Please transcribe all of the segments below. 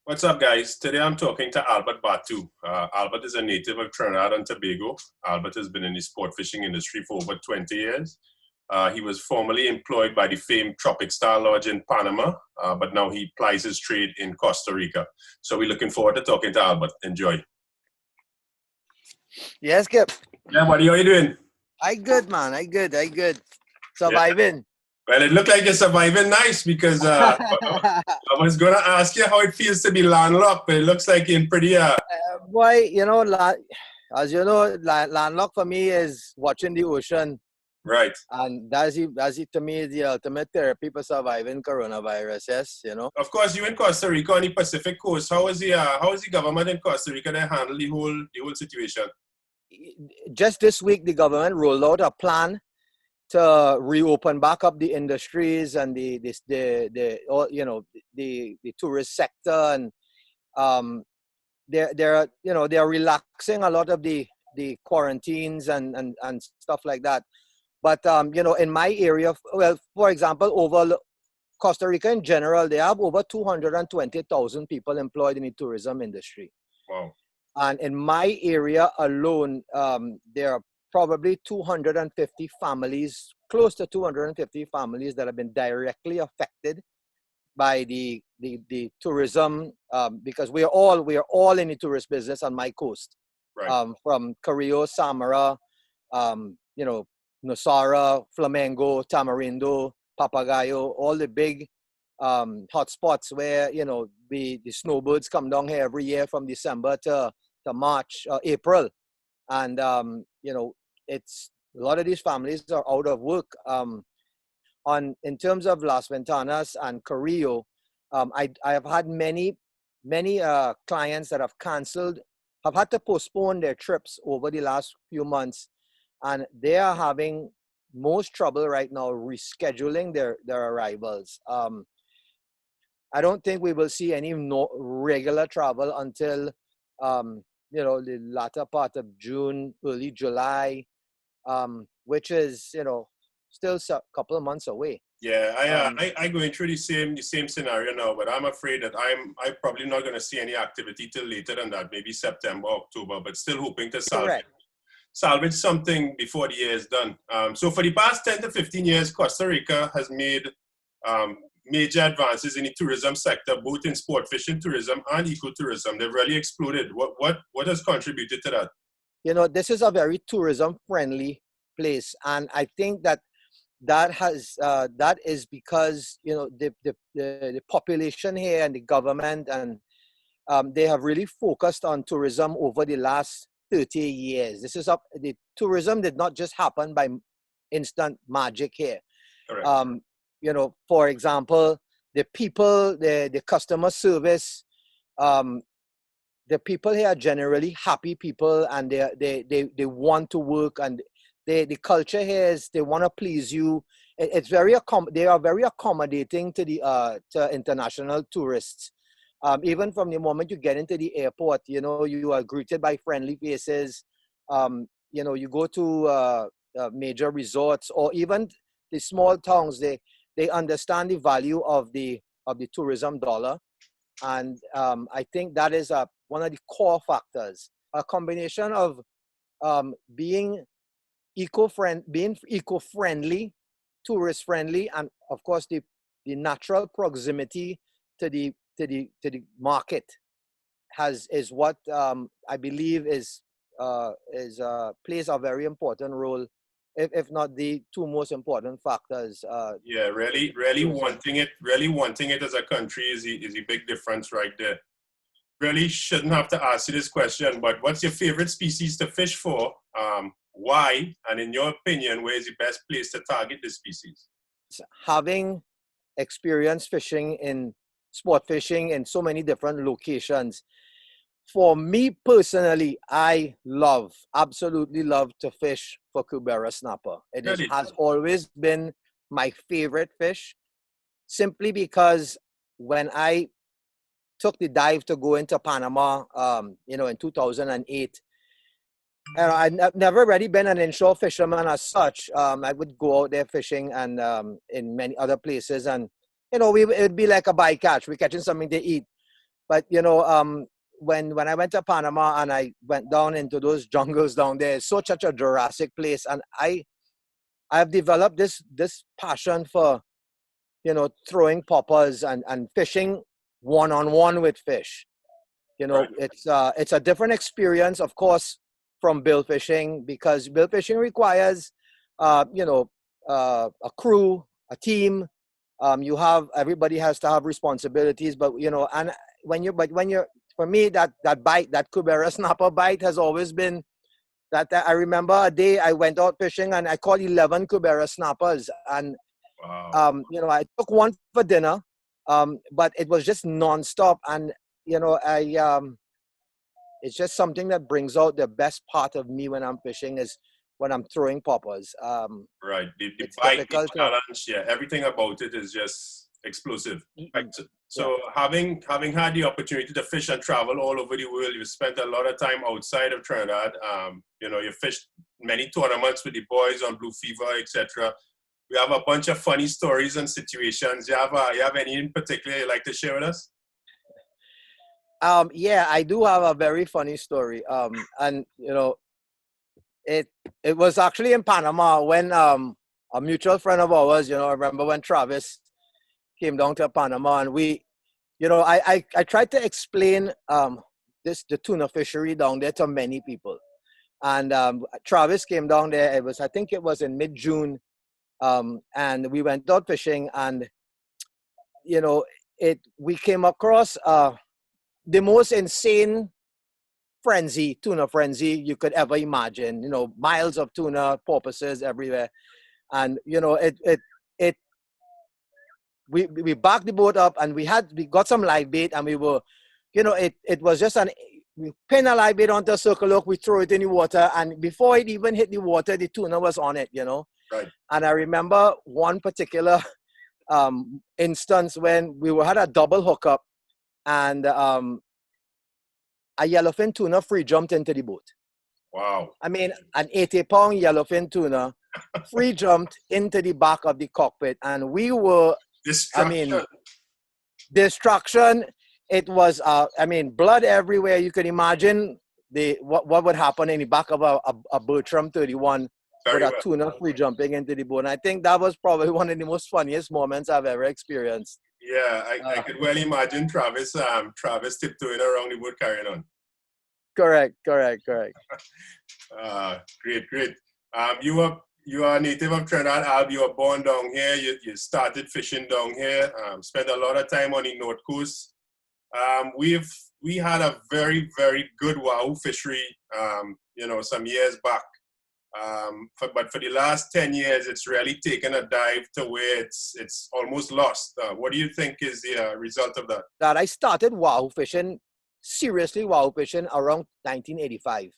What's up, guys? Today I'm talking to Albert Battoo. Albert is a native of Trinidad and Tobago. Albert has been in the sport fishing industry for over 20 years. He was formerly employed by the famed Tropic Star Lodge in Panama, but now he plies his trade in Costa Rica. So we're looking forward to talking to Albert. Enjoy. Yes, Kip. Yeah, buddy, how you doing? I good, man. I good. Surviving. Yeah. Well, it looked like you're surviving nice because I was going to ask you how it feels to be landlocked, but it looks like you're in pretty... Boy, as you know, landlocked for me is watching the ocean. Right. And that's to me the ultimate therapy for surviving coronavirus, yes, Of course, you in Costa Rica on the Pacific coast. How is the government in Costa Rica that handle the whole situation? Just this week, the government rolled out a plan to reopen back up the industries and the tourist sector, and they're relaxing a lot of the quarantines and stuff like that. But in my area, well, for example, over Costa Rica in general, they have over 220,000 people employed in the tourism industry. Wow. And in my area alone, there are probably 250 families, close to 250 families that have been directly affected by the tourism, because we are all in the tourist business on my coast. Right. From Carrillo, Samara, Nosara, Flamengo, Tamarindo, Papagayo, all the big hotspots where the snowbirds come down here every year from December to March, April, and it's a lot of these families are out of work. In terms of Las Ventanas and Carrillo, I have had many clients that have had to postpone their trips over the last few months, and they are having most trouble right now rescheduling their arrivals. I don't think we will see any regular travel until the latter part of June, early July, which is still a couple of months away. Yeah, I going through the same scenario now, but I'm afraid that I'm probably not going to see any activity till later than that, maybe September, October, but still hoping to salvage something before the year is done. So for the past 10 to 15 years, Costa Rica has made major advances in the tourism sector, both in sport fishing tourism and ecotourism. They've really exploded. What has contributed to that? This is a very tourism-friendly place, and I think that is because the population here and the government and they have really focused on tourism over the last 30 years. The tourism did not just happen by instant magic here. Correct. For example, the people, the customer service, the people here are generally happy people, and they want to work, and the culture here is they want to please you. They are very accommodating to international tourists. Even from the moment you get into the airport, you are greeted by friendly faces. You go to major resorts or even the small towns, they understand the value of the tourism dollar. And I think that is one of the core factors. A combination of being eco-friendly, tourist-friendly, and of course the natural proximity to the market is what I believe plays a very important role, if not the two most important factors. Really wanting it as a country is a big difference right there. Really shouldn't have to ask you this question, but what's your favorite species to fish for? Why? And in your opinion, where is the best place to target this species? Having experience fishing in sport fishing in so many different locations, for me personally, I absolutely love to fish for Cubera snapper. It has always been my favorite fish, simply because when I took the dive to go into Panama, in 2008, and I've never really been an inshore fisherman as such. I would go out there fishing and in many other places, and it would be like a bycatch. We're catching something to eat. But when I went to Panama and I went down into those jungles down there, it's such a Jurassic place, and I've developed this passion for throwing poppers and fishing one-on-one with fish. Right. It's a different experience, of course, from bill fishing, because bill fishing requires a crew, a team. Everybody has to have responsibilities, but and when you're for me, that bite, that Cubera snapper bite, has always been that. I remember a day I went out fishing and I caught 11 Cubera snappers, and Wow. I took one for dinner, but it was just nonstop, and I it's just something that brings out the best part of me when I'm fishing, is when I'm throwing poppers. Right. The It's bite, the difficult to, challenge, yeah, everything about it is just explosive. Right. So, yeah. so having had the opportunity to fish and travel all over the world, you spent a lot of time outside of Trinidad. You fished many tournaments with the boys on Blue Fever, etc. We have a bunch of funny stories and situations. You have any in particular you'd like to share with us? Yeah, I do have a very funny story. And it it was actually in Panama when a mutual friend of ours, I remember when Travis came down to Panama, and I tried to explain the tuna fishery down there to many people. And Travis came down there. I think it was in mid-June, and we went out fishing, and we came across the most insane tuna frenzy you could ever imagine. Miles of tuna, porpoises everywhere, and it we backed the boat up, and we got some live bait, and we were, it was just we pin a live bait onto a circle hook, we throw it in the water, and before it even hit the water, the tuna was on it. Right. And I remember one particular instance when had a double hookup, and a yellowfin tuna free jumped into the boat. Wow. I mean, an 80-pound yellowfin tuna free jumped into the back of the cockpit, and we were, I mean, Destruction. destruction. It was, blood everywhere. You can imagine what would happen in the back of a Bertram 31 with Very a well. tuna free jumping into the boat. And I think that was probably one of the most funniest moments I've ever experienced. Yeah, I could well imagine Travis tiptoeing around the boat carrying on. Correct. Great. You are a native of Trinidad, Alb. You were born down here. You started fishing down here. Spent a lot of time on the North Coast. We had a very, very good Wahoo fishery, some years back. But for the last 10 years, it's really taken a dive to where it's almost lost. What do you think is the result of that? That I started Wahoo fishing, seriously Wahoo fishing, around 1985.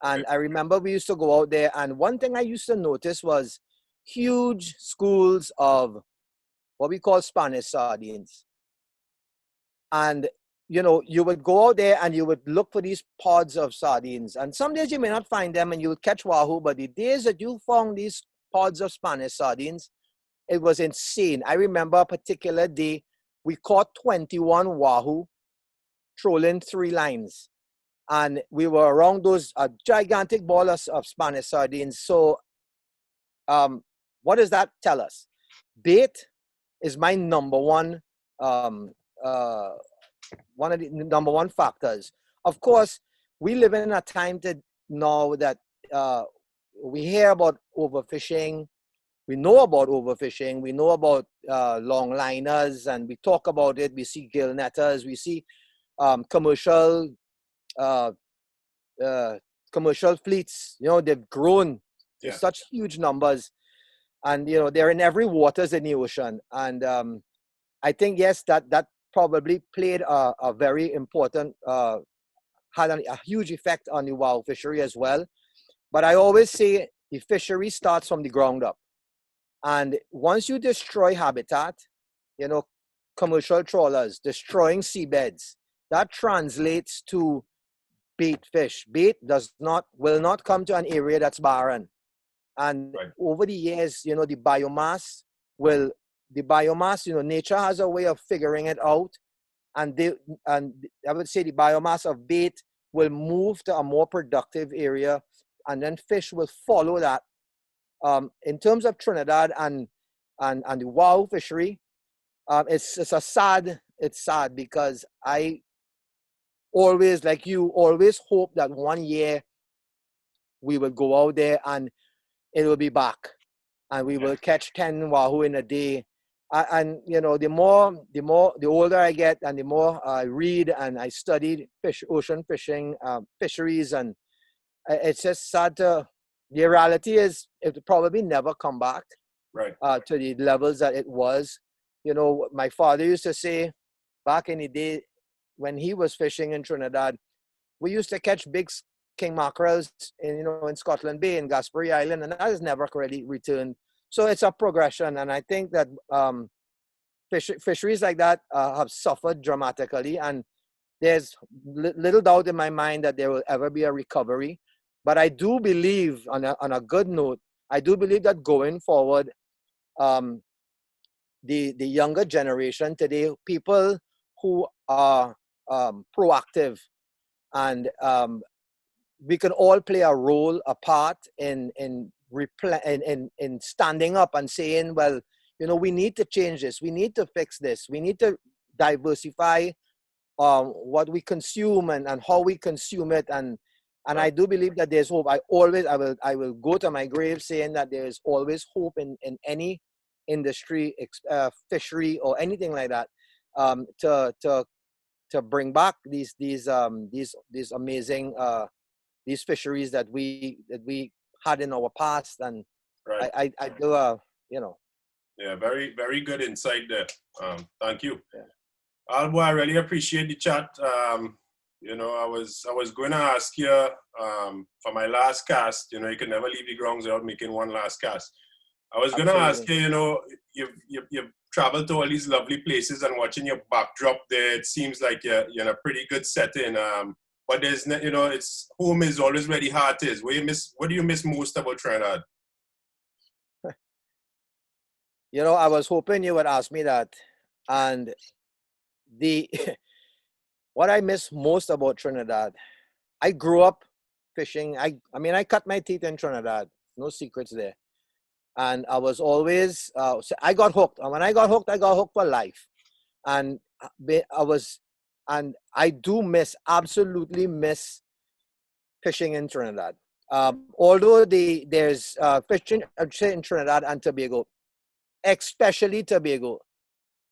And I remember we used to go out there, and one thing I used to notice was huge schools of what we call Spanish sardines. And, you would go out there and you would look for these pods of sardines. And some days you may not find them and you would catch Wahoo, but the days that you found these pods of Spanish sardines, it was insane. I remember a particular day, we caught 21 Wahoo, trolling 3 lines. And we were around those gigantic ballers of Spanish sardines. So what does that tell us? Bait is my number one, one of the number one factors. Of course, we live in a time now that we hear about overfishing. We know about overfishing. We know about long liners, and we talk about it. We see gill netters. We see commercial fleets. They've grown to such huge numbers, and they're in every waters in the ocean. And I think, yes, that probably played a very important, had a huge effect on the Wahoo fishery as well. But I always say the fishery starts from the ground up. And once you destroy habitat, commercial trawlers destroying seabeds, that translates to bait fish. Bait will not come to an area that's barren. And over the years, the biomass, nature has a way of figuring it out. and I would say the biomass of bait will move to a more productive area, and then fish will follow that. In terms of Trinidad and the Wahoo fishery, it's sad because I always, like you, always hope that one year we will go out there and it will be back, and we will catch 10 Wahoo in a day. And you know, the older I get, and the more I read and I study ocean fishing, fisheries, and it's just sad to. The reality is, it will probably never come back, Right. To the levels that it was. You know, my father used to say, back in the day when he was fishing in Trinidad, we used to catch big king mackerels in Scotland Bay and Gaspery Island, and that has never really returned. So it's a progression, and I think that fisheries like that have suffered dramatically, and there's little doubt in my mind that there will ever be a recovery. But I do believe, on a good note, I do believe that going forward, the younger generation today, people who are proactive, and we can all play a role, a part in standing up and saying, well, we need to change this, we need to fix this, we need to diversify what we consume and how we consume it, and I do believe that there's hope. I will go to my grave saying that there is always hope in any industry, fishery or anything like that, to bring back these amazing these fisheries that we had in our past. And right. I do Yeah, very, very good insight there. Thank you. Yeah. Albo, I really appreciate the chat. I was going to ask you for my last cast. You can never leave the grounds without making one last cast. I was going to ask you. You've traveled to all these lovely places, and watching your backdrop there, it seems like you're in a pretty good setting. But there's it's home is always where the heart is. What do you miss most about Trinidad? I was hoping you would ask me that, and what I miss most about Trinidad, I grew up fishing. I cut my teeth in Trinidad. No secrets there. And I was always, I got hooked. And when I got hooked for life. And I do absolutely miss fishing in Trinidad. Although there's fishing in Trinidad and Tobago, especially Tobago.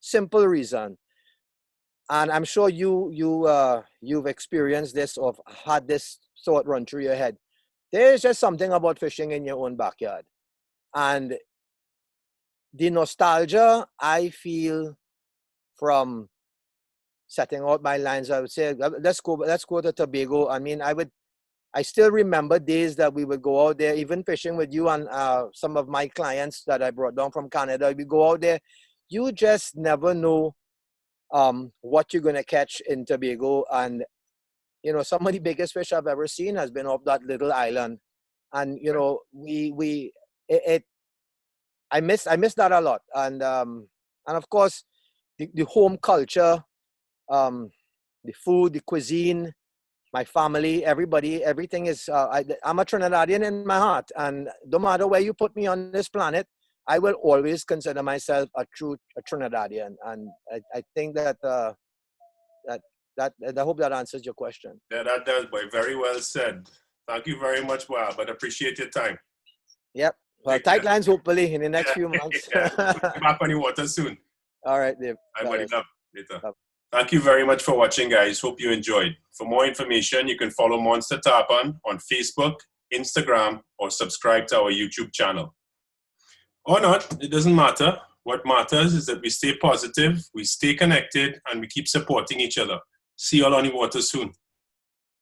Simple reason. And I'm sure you've experienced this or had this thought run through your head. There's just something about fishing in your own backyard. And the nostalgia I feel from setting out my lines, I would say, let's go to Tobago. I still remember days that we would go out there, even fishing with you and some of my clients that I brought down from Canada. We go out there. You just never know what you're going to catch in Tobago. And, some of the biggest fish I've ever seen has been off that little island. And, I miss that a lot. And of course, the home culture, the food, the cuisine, my family, everything is, I'm a Trinidadian in my heart. And no matter where you put me on this planet, I will always consider myself a true Trinidadian. And I think that I hope that answers your question. Yeah, that does, boy. Very well said. Thank you very much, Bob. But appreciate your time. Yep. Well, tight lines, hopefully, in the next few months. Yeah. We'll be back on the water soon. All right, Dave. Buddy. Love. Later. Love. Thank you very much for watching, guys. Hope you enjoyed. For more information, you can follow Monsta Tarpon on Facebook, Instagram, or subscribe to our YouTube channel. Or not, it doesn't matter. What matters is that we stay positive, we stay connected, and we keep supporting each other. See you all on the water soon.